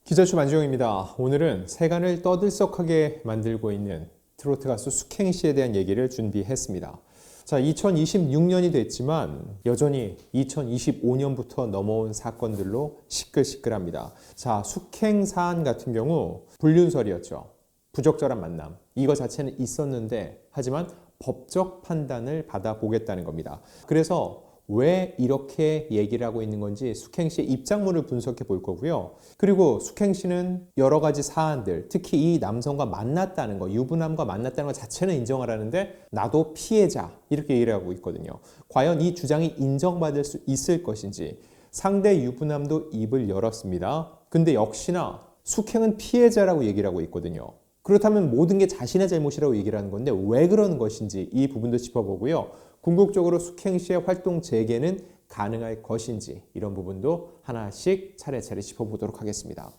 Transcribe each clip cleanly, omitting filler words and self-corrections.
기자슈 안지용입니다. 오늘은 세간을 떠들썩하게 만들고 있는 트로트 가수 숙행 씨에 대한 얘기를 준비했습니다. 자, 2026년이 됐지만 여전히 2025년부터 넘어온 사건들로 시끌시끌합니다. 자, 숙행 사안 같은 경우 불륜설이었죠. 부적절한 만남. 이거 자체는 있었는데 하지만 법적 판단을 받아보겠다는 겁니다. 그래서 왜 이렇게 얘기를 하고 있는 건지 숙행 씨의 입장문을 분석해 볼 거고요. 그리고 숙행 씨는 여러 가지 사안들, 특히 이 남성과 만났다는 거, 유부남과 만났다는 것 자체는 인정을 하는데 나도 피해자 이렇게 얘기를 하고 있거든요. 과연 이 주장이 인정받을 수 있을 것인지. 상대 유부남도 입을 열었습니다. 근데 역시나 숙행은 피해자라고 얘기를 하고 있거든요. 그렇다면 모든 게 자신의 잘못이라고 얘기를 하는 건데 왜 그러는 것인지 이 부분도 짚어보고요. 궁극적으로 숙행 씨의 활동 재개는 가능할 것인지 이런 부분도 하나씩 차례차례 짚어보도록 하겠습니다.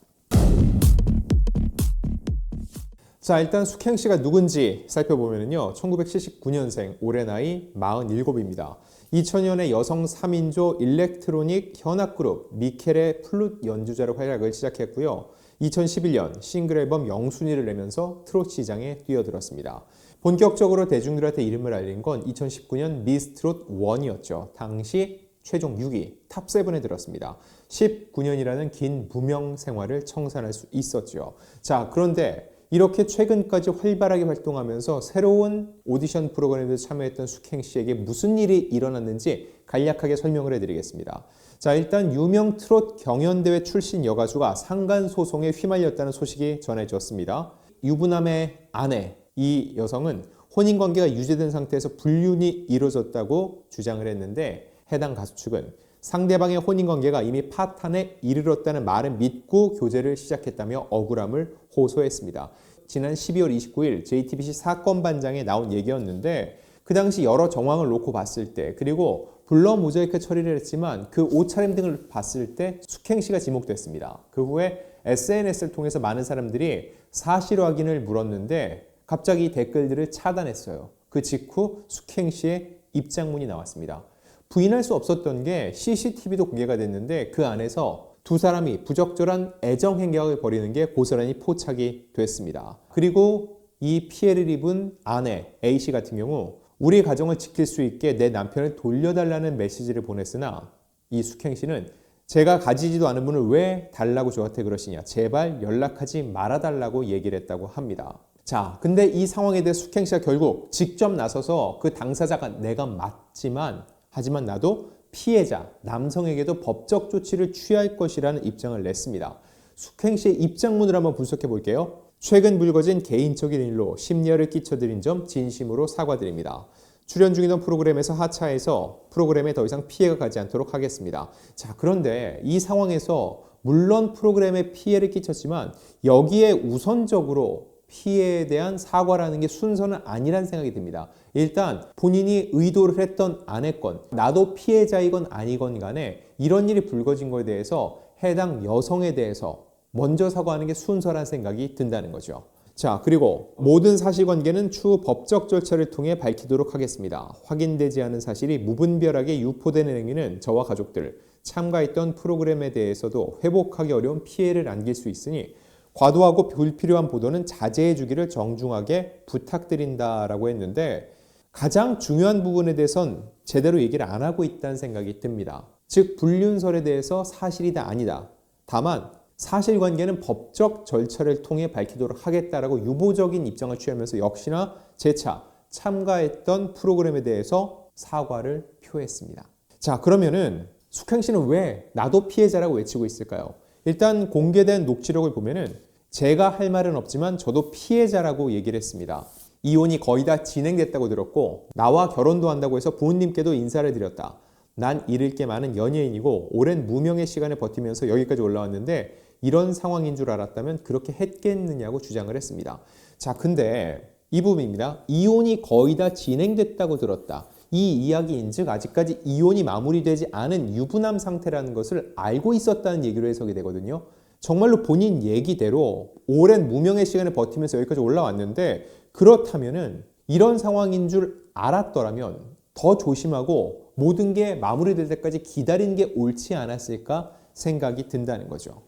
자, 일단 숙행 씨가 누군지 살펴보면요. 1979년생, 올해 나이 47입니다. 2000년에 여성 3인조 일렉트로닉 현악그룹 미켈의 플룻 연주자로 활약을 시작했고요. 2011년 싱글 앨범 영순이를 내면서 트로트 시장에 뛰어들었습니다. 본격적으로 대중들한테 이름을 알린 건 2019년 미스 트롯 1이었죠. 당시 최종 6위, 탑7에 들었습니다. 19년이라는 긴 무명 생활을 청산할 수 있었죠. 자, 그런데 이렇게 최근까지 활발하게 활동하면서 새로운 오디션 프로그램에 참여했던 숙행 씨에게 무슨 일이 일어났는지 간략하게 설명을 해드리겠습니다. 자, 일단 유명 트롯 경연대회 출신 여가수가 상간 소송에 휘말렸다는 소식이 전해졌습니다. 유부남의 아내, 이 여성은 혼인관계가 유지된 상태에서 불륜이 이루어졌다고 주장을 했는데 해당 가수 측은 상대방의 혼인관계가 이미 파탄에 이르렀다는 말을 믿고 교제를 시작했다며 억울함을 호소했습니다. 지난 12월 29일 JTBC 사건반장에 나온 얘기였는데 그 당시 여러 정황을 놓고 봤을 때 그리고 블러 모자이크 처리를 했지만 그 옷차림 등을 봤을 때 숙행 씨가 지목됐습니다. 그 후에 SNS를 통해서 많은 사람들이 사실 확인을 물었는데 갑자기 댓글들을 차단했어요. 그 직후 숙행 씨의 입장문이 나왔습니다. 부인할 수 없었던 게 CCTV도 공개가 됐는데 그 안에서 두 사람이 부적절한 애정 행각을 벌이는 게 고스란히 포착이 됐습니다. 그리고 이 피해를 입은 아내 A씨 같은 경우 우리 가정을 지킬 수 있게 내 남편을 돌려달라는 메시지를 보냈으나 이 숙행 씨는 제가 가지지도 않은 분을 왜 달라고 저한테 그러시냐, 제발 연락하지 말아달라고 얘기를 했다고 합니다. 자, 근데 이 상황에 대해 숙행 씨가 결국 직접 나서서 그 당사자가 내가 맞지만 하지만 나도 피해자, 남성에게도 법적 조치를 취할 것이라는 입장을 냈습니다. 숙행 씨의 입장문을 한번 분석해 볼게요. 최근 불거진 개인적인 일로 심려를 끼쳐드린 점 진심으로 사과드립니다. 출연 중이던 프로그램에서 하차해서 프로그램에 더 이상 피해가 가지 않도록 하겠습니다. 자, 그런데 이 상황에서 물론 프로그램에 피해를 끼쳤지만 여기에 우선적으로 피해에 대한 사과라는 게 순서는 아니란 생각이 듭니다. 일단 본인이 의도를 했던 안 했건 나도 피해자이건 아니건 간에 이런 일이 불거진 것에 대해서 해당 여성에 대해서 먼저 사과하는 게 순서란 생각이 든다는 거죠. 자, 그리고 모든 사실관계는 추후 법적 절차를 통해 밝히도록 하겠습니다. 확인되지 않은 사실이 무분별하게 유포되는 행위는 저와 가족들, 참가했던 프로그램에 대해서도 회복하기 어려운 피해를 안길 수 있으니 과도하고 불필요한 보도는 자제해 주기를 정중하게 부탁드린다라고 했는데 가장 중요한 부분에 대해선 제대로 얘기를 안 하고 있다는 생각이 듭니다. 즉 불륜설에 대해서 사실이다 아니다. 다만 사실관계는 법적 절차를 통해 밝히도록 하겠다라고 유보적인 입장을 취하면서 역시나 재차 참가했던 프로그램에 대해서 사과를 표했습니다. 자, 그러면은 숙행 씨는 왜 나도 피해자라고 외치고 있을까요? 일단 공개된 녹취록을 보면은 제가 할 말은 없지만 저도 피해자라고 얘기를 했습니다. 이혼이 거의 다 진행됐다고 들었고 나와 결혼도 한다고 해서 부모님께도 인사를 드렸다. 난 잃을 게 많은 연예인이고 오랜 무명의 시간을 버티면서 여기까지 올라왔는데 이런 상황인 줄 알았다면 그렇게 했겠느냐고 주장을 했습니다. 자, 근데 이 부분입니다. 이혼이 거의 다 진행됐다고 들었다. 이 이야기인즉 아직까지 이혼이 마무리되지 않은 유부남 상태라는 것을 알고 있었다는 얘기로 해석이 되거든요. 정말로 본인 얘기대로 오랜 무명의 시간을 버티면서 여기까지 올라왔는데 그렇다면은 이런 상황인 줄 알았더라면 더 조심하고 모든 게 마무리될 때까지 기다리는 게 옳지 않았을까 생각이 든다는 거죠.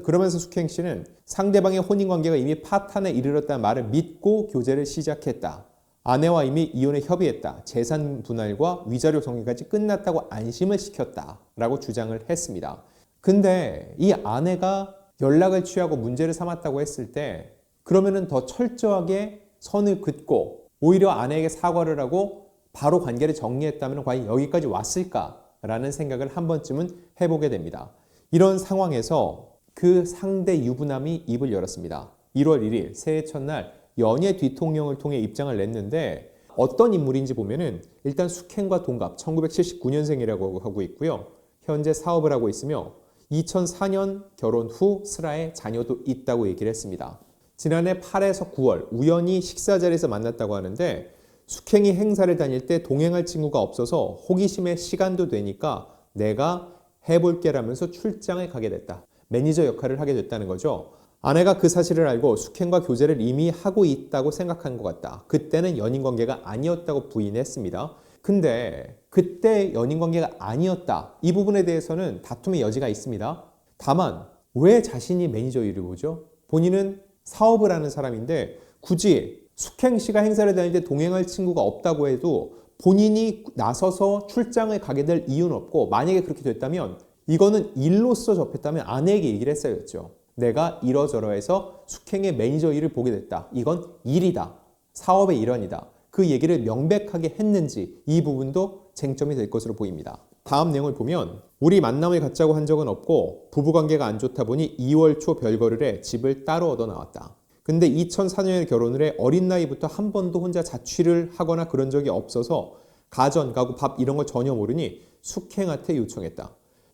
그러면서 숙행 씨는 상대방의 혼인관계가 이미 파탄에 이르렀다는 말을 믿고 교제를 시작했다. 아내와 이미 이혼에 협의했다. 재산 분할과 위자료 정리까지 끝났다고 안심을 시켰다. 라고 주장을 했습니다. 근데 이 아내가 연락을 취하고 문제를 삼았다고 했을 때 그러면은 더 철저하게 선을 긋고 오히려 아내에게 사과를 하고 바로 관계를 정리했다면 과연 여기까지 왔을까라는 생각을 한 번쯤은 해보게 됩니다. 이런 상황에서 그 상대 유부남이 입을 열었습니다. 1월 1일 새해 첫날 연예 뒤통령을 통해 입장을 냈는데 어떤 인물인지 보면은 일단 숙행과 동갑 1979년생이라고 하고 있고요. 현재 사업을 하고 있으며 2004년 결혼 후 슬하에 자녀도 있다고 얘기를 했습니다. 지난해 8에서 9월 우연히 식사 자리에서 만났다고 하는데 숙행이 행사를 다닐 때 동행할 친구가 없어서 호기심에 시간도 되니까 내가 해볼게라면서 출장을 가게 됐다. 매니저 역할을 하게 됐다는 거죠. 아내가 그 사실을 알고 숙행과 교제를 이미 하고 있다고 생각한 것 같다. 그때는 연인관계가 아니었다고 부인했습니다. 근데 그때 연인관계가 아니었다. 이 부분에 대해서는 다툼의 여지가 있습니다. 다만 왜 자신이 매니저 일을 보죠? 본인은 사업을 하는 사람인데 굳이 숙행 씨가 행사를 다닐 때 동행할 친구가 없다고 해도 본인이 나서서 출장을 가게 될 이유는 없고 만약에 그렇게 됐다면 이거는 일로서 접했다면 아내에게 얘기를 했어야겠죠. 내가 이러저러해서 숙행의 매니저 일을 보게 됐다. 이건 일이다. 사업의 일환이다. 그 얘기를 명백하게 했는지 이 부분도 쟁점이 될 것으로 보입니다. 다음 내용을 보면 우리 만남을 갖자고 한 적은 없고 부부관계가 안 좋다 보니 2월 초 별거를 해 집을 따로 얻어 나왔다. 근데 2004년에 결혼을 해 어린 나이부터 한 번도 혼자 자취를 하거나 그런 적이 없어서 가전, 가구, 밥 이런 걸 전혀 모르니 숙행한테 요청했다.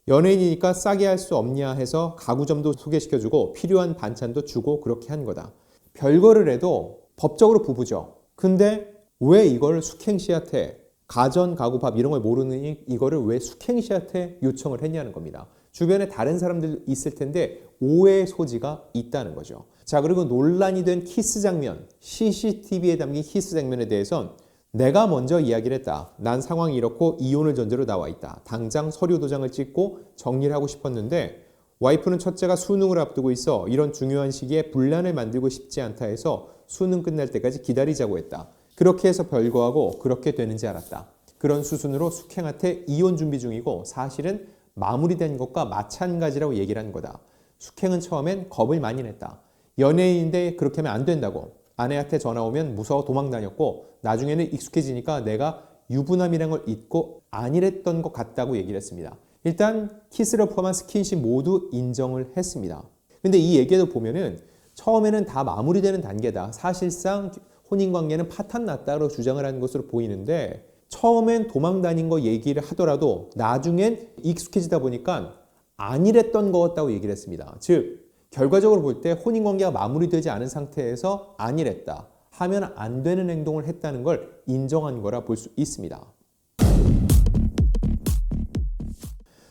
연예인이니까 싸게 할 수 없냐 해서 가구점도 소개시켜주고 필요한 반찬도 주고 그렇게 한 거다. 별거를 해도 법적으로 부부죠. 근데 왜 이걸 숙행 씨한테 가전, 가구, 밥 이런 걸 모르느니 이거를 왜 숙행 씨한테 요청을 했냐는 겁니다. 주변에 다른 사람들 있을 텐데 오해의 소지가 있다는 거죠. 자, 그리고 논란이 된 키스 장면, CCTV에 담긴 키스 장면에 대해선 내가 먼저 이야기를 했다. 난 상황이 이렇고 이혼을 전제로 나와 있다. 당장 서류 도장을 찍고 정리를 하고 싶었는데 와이프는 첫째가 수능을 앞두고 있어 이런 중요한 시기에 분란을 만들고 싶지 않다 해서 수능 끝날 때까지 기다리자고 했다. 그렇게 해서 별거하고 그렇게 되는지 알았다. 그런 수순으로 숙행한테 이혼 준비 중이고 사실은 마무리된 것과 마찬가지라고 얘기를 한 거다. 숙행은 처음엔 겁을 많이 냈다. 연예인인데 그렇게 하면 안 된다고. 아내한테 전화 오면 무서워 도망 다녔고 나중에는 익숙해지니까 내가 유부남이란 걸 잊고 아니랬던 것 같다고 얘기를 했습니다. 일단 키스를 포함한 스킨십 모두 인정을 했습니다. 근데 이 얘기도 보면은 처음에는 다 마무리되는 단계다. 사실상 혼인관계는 파탄 났다고 주장을 하는 것으로 보이는데 처음엔 도망 다닌 거 얘기를 하더라도 나중엔 익숙해지다 보니까 아니랬던 것 같다고 얘기를 했습니다. 즉 결과적으로 볼 때 혼인관계가 마무리되지 않은 상태에서 아니랬다 하면 안 되는 행동을 했다는 걸 인정한 거라 볼 수 있습니다.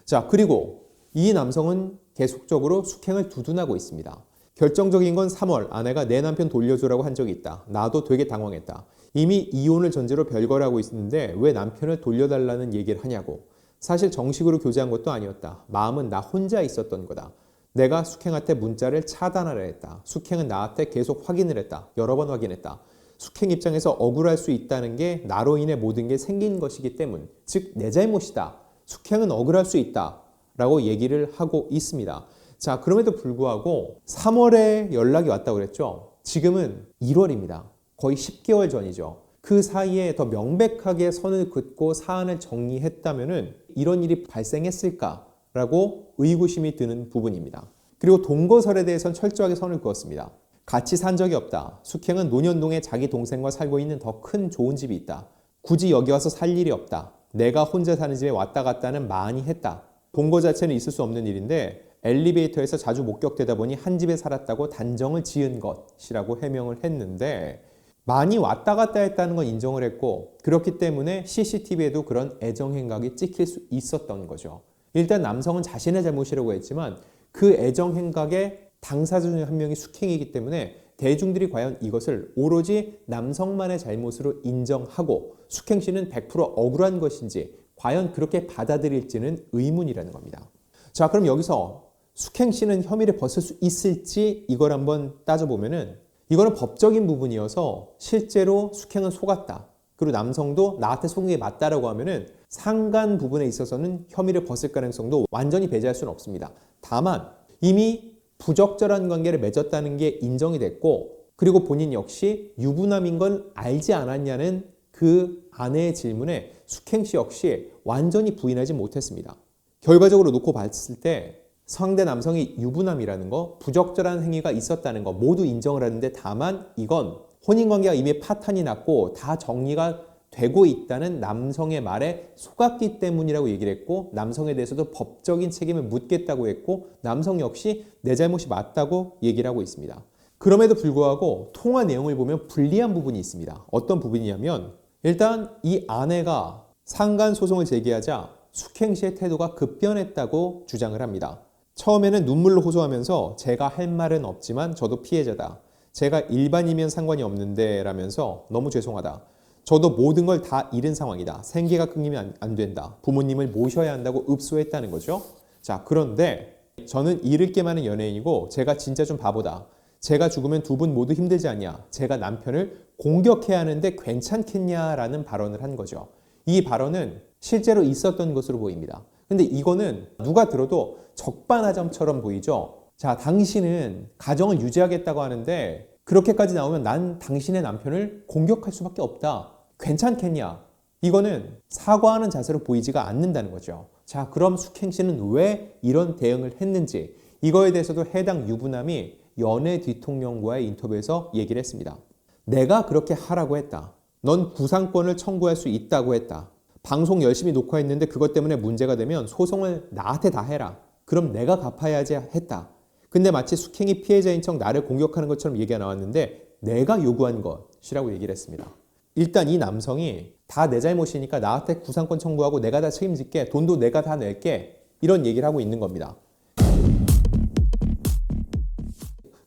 자, 그리고 이 남성은 계속적으로 숙행을 두둔하고 있습니다. 결정적인 건 3월 아내가 내 남편 돌려줘라고 한 적이 있다. 나도 되게 당황했다. 이미 이혼을 전제로 별거를 하고 있는데 왜 남편을 돌려달라는 얘기를 하냐고. 사실 정식으로 교제한 것도 아니었다. 마음은 나 혼자 있었던 거다. 내가 숙행한테 문자를 차단하려 했다. 숙행은 나한테 계속 확인을 했다. 여러 번 확인했다. 숙행 입장에서 억울할 수 있다는 게 나로 인해 모든 게 생긴 것이기 때문. 즉 내 잘못이다. 숙행은 억울할 수 있다. 라고 얘기를 하고 있습니다. 자, 그럼에도 불구하고 3월에 연락이 왔다고 그랬죠. 지금은 1월입니다. 거의 10개월 전이죠. 그 사이에 더 명백하게 선을 긋고 사안을 정리했다면은 이런 일이 발생했을까? 라고 의구심이 드는 부분입니다. 그리고 동거설에 대해서는 철저하게 선을 그었습니다. 같이 산 적이 없다. 숙행은 논현동에 자기 동생과 살고 있는 더 큰 좋은 집이 있다. 굳이 여기 와서 살 일이 없다. 내가 혼자 사는 집에 왔다 갔다는 많이 했다. 동거 자체는 있을 수 없는 일인데 엘리베이터에서 자주 목격되다 보니 한 집에 살았다고 단정을 지은 것이라고 해명을 했는데 많이 왔다 갔다 했다는 건 인정을 했고 그렇기 때문에 CCTV에도 그런 애정 행각이 찍힐 수 있었던 거죠. 일단 남성은 자신의 잘못이라고 했지만 그 애정 행각의 당사자 중 한 명이 숙행이기 때문에 대중들이 과연 이것을 오로지 남성만의 잘못으로 인정하고 숙행 씨는 100% 억울한 것인지 과연 그렇게 받아들일지는 의문이라는 겁니다. 자, 그럼 여기서 숙행 씨는 혐의를 벗을 수 있을지 이걸 한번 따져보면은 이거는 법적인 부분이어서 실제로 숙행은 속았다. 그리고 남성도 나한테 속은 게 맞다라고 하면은 상간 부분에 있어서는 혐의를 벗을 가능성도 완전히 배제할 수는 없습니다. 다만 이미 부적절한 관계를 맺었다는 게 인정이 됐고 그리고 본인 역시 유부남인 걸 알지 않았냐는 그 아내의 질문에 숙행 씨 역시 완전히 부인하지 못했습니다. 결과적으로 놓고 봤을 때 상대 남성이 유부남이라는 거, 부적절한 행위가 있었다는 거 모두 인정을 하는데 다만 이건 혼인관계가 이미 파탄이 났고 다 정리가 되고 있다는 남성의 말에 속았기 때문이라고 얘기를 했고 남성에 대해서도 법적인 책임을 묻겠다고 했고 남성 역시 내 잘못이 맞다고 얘기를 하고 있습니다. 그럼에도 불구하고 통화 내용을 보면 불리한 부분이 있습니다. 어떤 부분이냐면 일단 이 아내가 상간 소송을 제기하자 숙행 씨의 태도가 급변했다고 주장을 합니다. 처음에는 눈물로 호소하면서 제가 할 말은 없지만 저도 피해자다. 제가 일반이면 상관이 없는데 라면서 너무 죄송하다. 저도 모든 걸 다 잃은 상황이다. 생계가 끊기면 안 된다. 부모님을 모셔야 한다고 읍소했다는 거죠. 자, 그런데 저는 잃을 게 많은 연예인이고 제가 진짜 좀 바보다. 제가 죽으면 두 분 모두 힘들지 않냐. 제가 남편을 공격해야 하는데 괜찮겠냐라는 발언을 한 거죠. 이 발언은 실제로 있었던 것으로 보입니다. 근데 이거는 누가 들어도 적반하장처럼 보이죠. 자, 당신은 가정을 유지하겠다고 하는데 그렇게까지 나오면 난 당신의 남편을 공격할 수밖에 없다. 괜찮겠냐? 이거는 사과하는 자세로 보이지가 않는다는 거죠. 자, 그럼 숙행 씨는 왜 이런 대응을 했는지 이거에 대해서도 해당 유부남이 연애 뒤통령과의 인터뷰에서 얘기를 했습니다. 내가 그렇게 하라고 했다. 넌 구상권을 청구할 수 있다고 했다. 방송 열심히 녹화했는데 그것 때문에 문제가 되면 소송을 나한테 다 해라. 그럼 내가 갚아야지 했다. 근데 마치 숙행이 피해자인 척 나를 공격하는 것처럼 얘기가 나왔는데 내가 요구한 것이라고 얘기를 했습니다. 일단 이 남성이 다 내 잘못이니까 나한테 구상권 청구하고 내가 다 책임질게. 돈도 내가 다 낼게. 이런 얘기를 하고 있는 겁니다.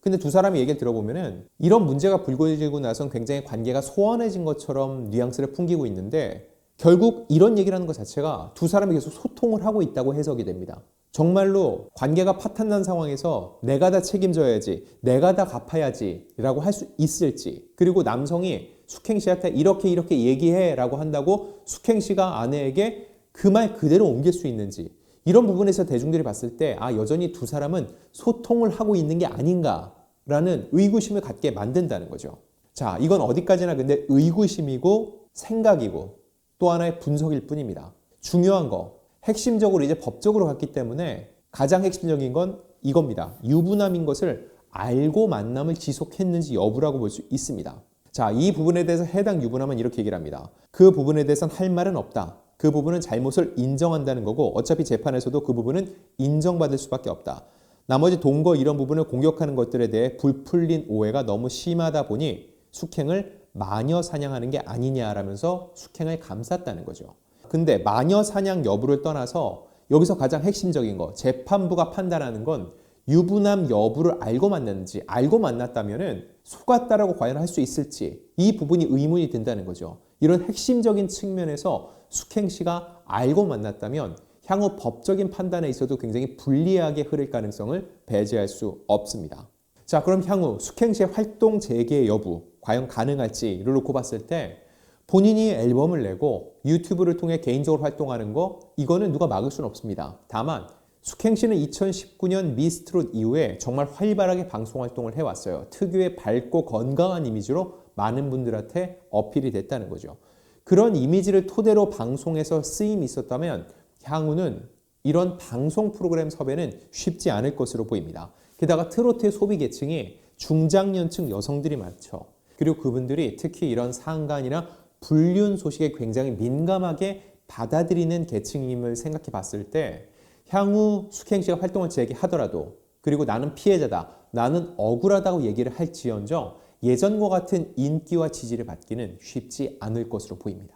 근데 두 사람의 얘기를 들어보면은 이런 문제가 불거지고 나선 굉장히 관계가 소원해진 것처럼 뉘앙스를 풍기고 있는데 결국 이런 얘기를 하는 것 자체가 두 사람이 계속 소통을 하고 있다고 해석이 됩니다. 정말로 관계가 파탄난 상황에서 내가 다 책임져야지, 내가 다 갚아야지 라고 할 수 있을지, 그리고 남성이 숙행 씨한테 이렇게 얘기해 라고 한다고 숙행 씨가 아내에게 그 말 그대로 옮길 수 있는지, 이런 부분에서 대중들이 봤을 때 여전히 두 사람은 소통을 하고 있는 게 아닌가라는 의구심을 갖게 만든다는 거죠. 자, 이건 어디까지나 근데 의구심이고 생각이고 또 하나의 분석일 뿐입니다. 중요한 거, 핵심적으로 이제 법적으로 갔기 때문에 가장 핵심적인 건 이겁니다. 유부남인 것을 알고 만남을 지속했는지 여부라고 볼 수 있습니다. 자, 이 부분에 대해서 해당 유부남은 이렇게 얘기를 합니다. 그 부분에 대해서는 할 말은 없다. 그 부분은 잘못을 인정한다는 거고 어차피 재판에서도 그 부분은 인정받을 수밖에 없다. 나머지 동거 이런 부분을 공격하는 것들에 대해 불풀린 오해가 너무 심하다 보니 숙행을 마녀 사냥하는 게 아니냐라면서 숙행을 감쌌다는 거죠. 근데 마녀 사냥 여부를 떠나서 여기서 가장 핵심적인 거, 재판부가 판단하는 건 유부남 여부를 알고 만났는지, 알고 만났다면은 속았다라고 과연 할 수 있을지, 이 부분이 의문이 든다는 거죠. 이런 핵심적인 측면에서 숙행 씨가 알고 만났다면 향후 법적인 판단에 있어도 굉장히 불리하게 흐를 가능성을 배제할 수 없습니다. 자, 그럼 향후 숙행 씨의 활동 재개 여부 과연 가능할지를 놓고 봤을 때 본인이 앨범을 내고 유튜브를 통해 개인적으로 활동하는 거, 이거는 누가 막을 수는 없습니다. 다만 숙행 씨는 2019년 미스트롯 이후에 정말 활발하게 방송 활동을 해왔어요. 특유의 밝고 건강한 이미지로 많은 분들한테 어필이 됐다는 거죠. 그런 이미지를 토대로 방송에서 쓰임이 있었다면 향후는 이런 방송 프로그램 섭외는 쉽지 않을 것으로 보입니다. 게다가 트로트의 소비 계층이 중장년층 여성들이 많죠. 그리고 그분들이 특히 이런 상간이나 불륜 소식에 굉장히 민감하게 받아들이는 계층임을 생각해 봤을 때 향후 숙행 씨가 활동을 재개하더라도, 그리고 나는 피해자다, 나는 억울하다고 얘기를 할지언정 예전과 같은 인기와 지지를 받기는 쉽지 않을 것으로 보입니다.